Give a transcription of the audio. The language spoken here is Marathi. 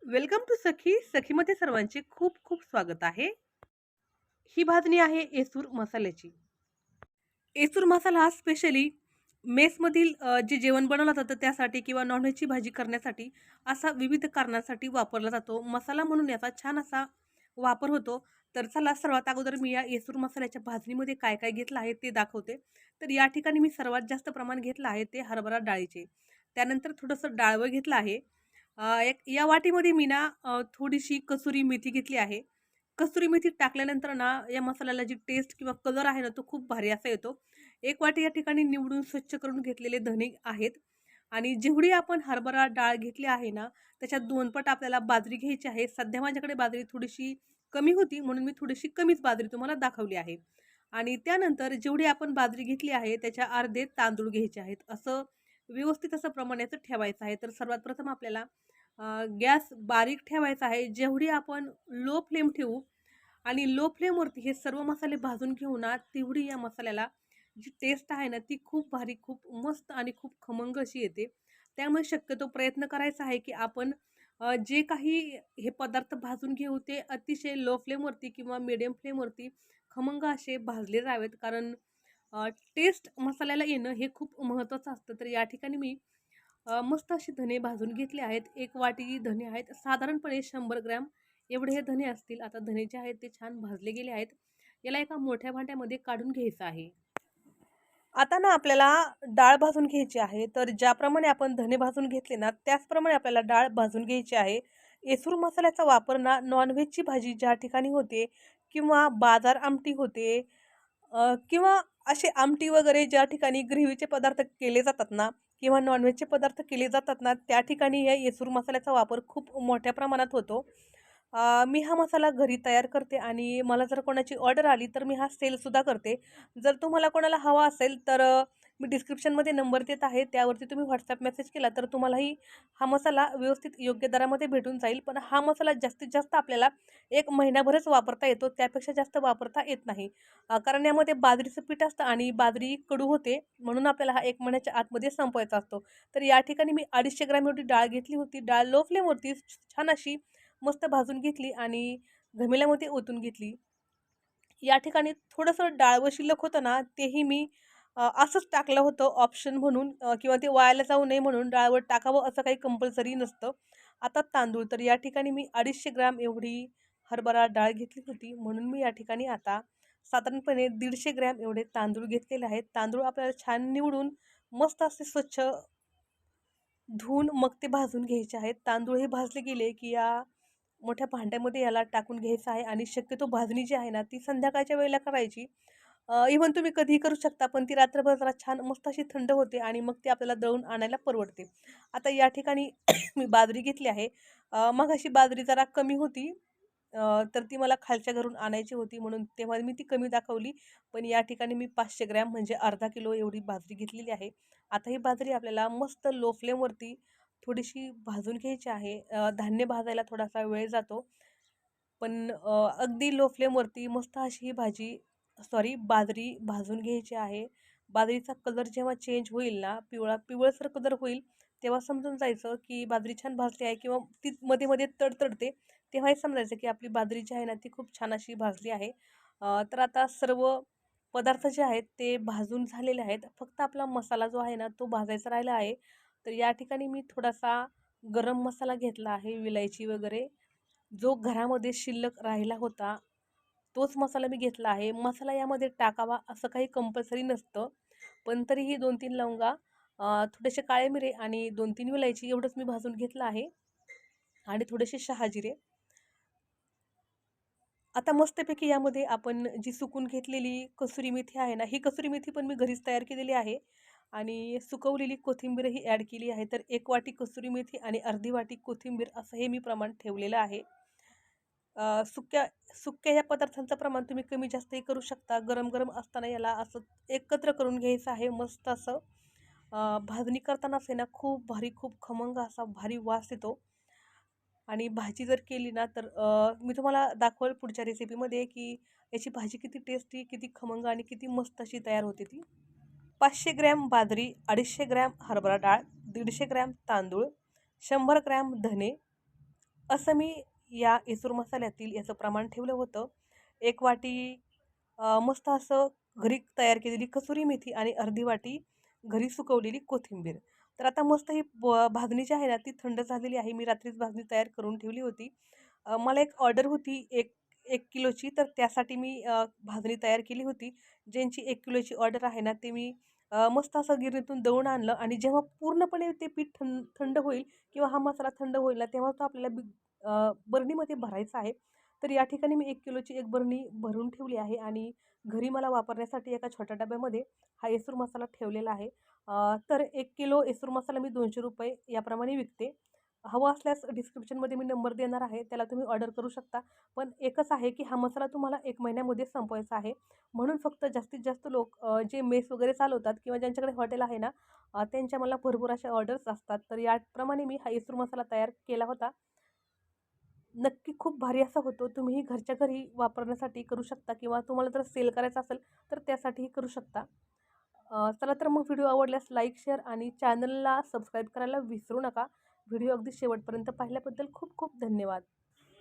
वेलकम टू सखी. सखीमध्ये सर्वांचे खूप खूप स्वागत आहे. ही भाजणी आहे येसूर मसाल्याची. येसूर मसाला हा स्पेशली मेसमधील जे जेवण बनवलं जातं त्यासाठी किंवा नॉनव्हेजची भाजी करण्यासाठी असा विविध कारणासाठी वापरला जातो. मसाला म्हणून याचा छान असा वापर होतो. तर चला सर्वात अगोदर मी या येसूर मसाल्याच्या भाजणीमध्ये काय-काय घेतलं आहे ते दाखवते. तर या ठिकाणी मी सर्वात जास्त प्रमाण घेतलं आहे ते हरभरा डाळीचे. त्यानंतर थोडंसं डाळवं घेतलं आहे. एक या वाटीमध्ये मी ना थोडीशी कसुरी मेथी घेतली आहे. कसुरी मेथी टाकल्यानंतर ना, या मसाल्याला जी टेस्ट किंवा कलर आहे ना, तो खूप भारी असा येतो. एक वाटी या ठिकाणी निवडून स्वच्छ करून घेतलेले धने आहेत आणि जेवढी आपण हरभरा डाळ घेतली आहे ना, त्याच्यात 2 पट आपल्याला बाजरी घ्यायची आहे. सध्या माझ्याकडे बाजरी थोडीशी कमी होती, म्हणून मी थोडीशी कमीच बाजरी तुम्हाला दाखवली आहे. आणि त्यानंतर जेवढी आपण बाजरी घेतली आहे, त्याच्या अर्धे तांदूळ घ्यायचे आहेत. असं व्यवस्थित असं प्रमाण याचं ठेवायचं आहे. तर सर्वात प्रथम आपल्याला गॅस बारीक ठेवायचा आहे. जेवढी आपण लो फ्लेम ठेवू आणि लो फ्लेमवरती हे सर्व मसाले भाजून घेऊ ना, तेवढी या मसाल्याला जी टेस्ट आहे ना, ती खूप भारी, खूप मस्त आणि खूप खमंग अशी येते. त्यामुळे शक्यतो प्रयत्न करायचा आहे, की आपण जे काही हे पदार्थ भाजून घेऊ, ते अतिशय लो फ्लेमवरती किंवा मीडियम फ्लेमवरती खमंग असे भाजले जावेत. कारण टेस्ट मसाल्याला येणं हे खूप महत्त्वाचं असतं. तर या ठिकाणी मी मस्त असे धने भाजून घेतले आहेत. 1 वाटी धने आहेत. साधारणपणे 100 ग्रॅम एवढे हे धने असतील. आता धने जे आहेत ते छान भाजले गेले आहेत. याला एका मोठ्या भांड्यामध्ये काढून घ्यायचं आहे. आता ना आपल्याला डाळ भाजून घ्यायची आहे. तर ज्याप्रमाणे आपण धने भाजून घेतले ना, त्याचप्रमाणे आपल्याला डाळ भाजून घ्यायची आहे. येसूर मसाल्याचा वापर ना नॉन-व्हेजची भाजी ज्या ठिकाणी होते किंवा बाजार आमटी होते किंवा असे आमटी वगैरे ज्या ठिकाणी ग्रेव्हीचे पदार्थ केले जातात ना किंवा नॉन-व्हेजचे पदार्थ केले जातात ना, त्या ठिकाणी या येसूर मसाल्याचा वापर खूप मोठ्या प्रमाणात होतो. मी हा मसाला घरी तयार करते आणि मला जर कोणाची ऑर्डर आली तर मी हा सेलसुद्धा करते. जर तुम्हाला कोणाला हवा असेल तर मी डिस्क्रिप्शनमध्ये नंबर देत आहे. त्यावरती तुम्ही WhatsApp मेसेज केला तर तुम्हालाही हा मसाला व्यवस्थित योग्य दरामध्ये भेटून जाईल. पण हा मसाला जास्तीत जास्त आपल्याला 1 महिनाभरच वापरता येतो. त्यापेक्षा जास्त वापरता येत नाही. कारण यामध्ये बाजरीचं पीठ असतं आणि बाजरी कडू होते. म्हणून आपल्याला हा 1 महिन्याच्या आतमध्ये संपवायचा असतो. तर या ठिकाणी मी 250 ग्रॅम एवढी डाळ घेतली होती. डाळ लो फ्लेमवरती छान अशी मस्त भाजून घेतली आणि घमिल्यामध्ये ओतून घेतली. या ठिकाणी थोडंसं डाळवं शिल्लक होतं ना, तेही मी असंच टाकलं होतं ऑप्शन म्हणून किंवा ते वायाला जाऊ नये म्हणून डाळवं टाकावं असं काही कंपल्सरी नसतं. आता तांदूळ, तर या ठिकाणी मी 250 ग्रॅम एवढी हरभरा डाळ घेतली होती. म्हणून मी या ठिकाणी आता साधारणपणे 150 ग्रॅम एवढे तांदूळ घेतलेले आहेत. तांदूळ आपल्याला छान निवडून मस्त असे स्वच्छ धुवून मग ते भाजून घ्यायचे आहेत. तांदूळ हे भाजले गेले, की या मोठ्या भांड्यामध्ये याला टाकून घ्यायचं आहे आणि शक्यतो भाजणी जी आहे ना, ती संध्याकाळच्या वेळेला करायची. इव्हन तुम्ही कधीही करू शकता, पण ती रात्रभर जरा छान मस्त अशी थंड होते आणि मग ती आपल्याला दळून आणायला परवडते. आता या ठिकाणी मी बाजरी घेतली आहे. मगाशी बाजरी जरा कमी होती. तर ती मला खालच्या घरून आणायची होती म्हणून तेव्हा मी ती कमी दाखवली. पण या ठिकाणी मी 500 ग्रॅम म्हणजे अर्धा किलो एवढी बाजरी घेतलेली आहे. आता ही बाजरी आपल्याला मस्त लो फ्लेमवरती थोडीशी भाजून घ्यायची आहे. धान्य भाजायला थोडासा वेळ जातो. पण अगदी लो फ्लेमवरती मस्त अशी ही भाजी बाजरी भाजून घ्यायची आहे. बाजरीचा कलर जेव्हा चेंज होईल ना, पिवळसर कलर होईल, तेव्हा समजून जायचं की बाजरी छान भाजली आहे किंवा ती मध्ये-मध्ये तडतडते. तेव्हाही समजायचं की आपली बाजरी जी आहे ना, ती खूप छान अशी भाजली आहे. तर आता सर्व पदार्थ जे आहेत ते भाजून झालेले आहेत. फक्त आपला मसाला जो आहे ना, तो भाजायचा राहिला आहे. तर या ठिकाणी मी थोडासा गरम मसाला घेतला आहे, विलायची वगैरे. जो घरामध्ये शिल्लक राहिला होता, तोच मसाला मी घेतला आहे. मसाला यामध्ये टाकावा असं काही कंपल्सरी नसतं. पण तरीही 2-3 लवंगा, थोडेसे काळे मिरे आणि 2-3 विलायची एवढंच मी भाजून घेतलं आहे आणि थोडेसे शहाजिरे. आता मस्तपैकी यामध्ये आपण जी सुकून घेतलेली कसुरी मेथी आहे ना, ही कसुरी मेथी पण मी घरीच तयार केलेली आहे आणि सुकवलेली कोथिंबीरही ॲड केली आहे. तर 1 वाटी कसुरी मेथी आणि अर्धी वाटी कोथिंबीर असं हे मी प्रमाण ठेवलेलं आहे. सुक्या सुक्या या पदार्थांचं प्रमाण तुम्ही कमी जास्तही करू शकता. गरम-गरम असताना याला असं एकत्र करून घ्यायचं आहे मस्त असं. भाजणी करतानाच आहे ना, खूप भारी, खूप खमंग असा भारी वास येतो. आणि भाजी जर केली ना तर मी तुम्हाला दाखवेल पुढच्या रेसिपीमध्ये की याची भाजी किती टेस्टी, किती खमंग आणि किती मस्त अशी तयार होते ती. 500 ग्रॅम बाजरी, 250 ग्रॅम हरभरा डाळ, 150 ग्रॅम तांदूळ, 100 ग्रॅम धने, असं मी या येसूर मसाल्यातील याचं प्रमाण ठेवलं होतं. 1 वाटी मस्त असं घरी तयार केलेली कसुरी मेथी आणि अर्धी वाटी घरी सुकवलेली कोथिंबीर. तर आता मस्त ही भाजणी जी आहे ना, ती थंड झालेली आहे. मी रात्रीच भाजणी तयार करून ठेवली होती. मला एक ऑर्डर होती 1 किलोची, तर त्यासाठी मी भाजणी तयार केली होती. ज्यांची 1 किलोची ऑर्डर आहे ना, ते मी मस्त असं गिरणीतून दळून आणलं आणि जेव्हा पूर्णपणे ते पीठ थंड होईल किंवा हा मसाला थंड होईल ना, तेव्हा तो आपल्याला बरणीमध्ये भरायचा आहे. तर या ठिकाणी मी 1 किलोची एक बरणी भरून ठेवली आहे आणि घरी मला वापरण्यासाठी एका छोट्या डब्यामध्ये हा येसूर मसाला ठेवलेला आहे. तर 1 किलो येसूर मसाला मी ₹200 याप्रमाणे विकते. हवं असल्यास डिस्क्रिप्शनमध्ये मी नंबर देणार आहे. त्याला तुम्ही ऑर्डर करू शकता. पण एकच आहे, की हा मसाला तुम्हाला 1 महिन्यामध्ये संपवायचा आहे. म्हणून फक्त जास्तीत जास्त लोक जे मेस वगैरे चालवतात किंवा ज्यांच्याकडे हॉटेल आहे ना, त्यांच्या मला भरपूर अशा ऑर्डर्स असतात. तर याप्रमाणे मी हा येसूर मसाला तयार केला होता. नक्की खूप भारी असा होतो. तुम्हीही घरच्या घरी वापरण्यासाठी करू शकता किंवा तुम्हाला जर सेल करायचा असेल, तर त्यासाठीही करू शकता. चला तर मग व्हिडिओ आवडल्यास लाईक, शेअर आणि चॅनलला सबस्क्राईब करायला विसरू नका. व्हिडिओ अगदी शेवटपर्यंत पाहिल्याबद्दल खूप खूप धन्यवाद.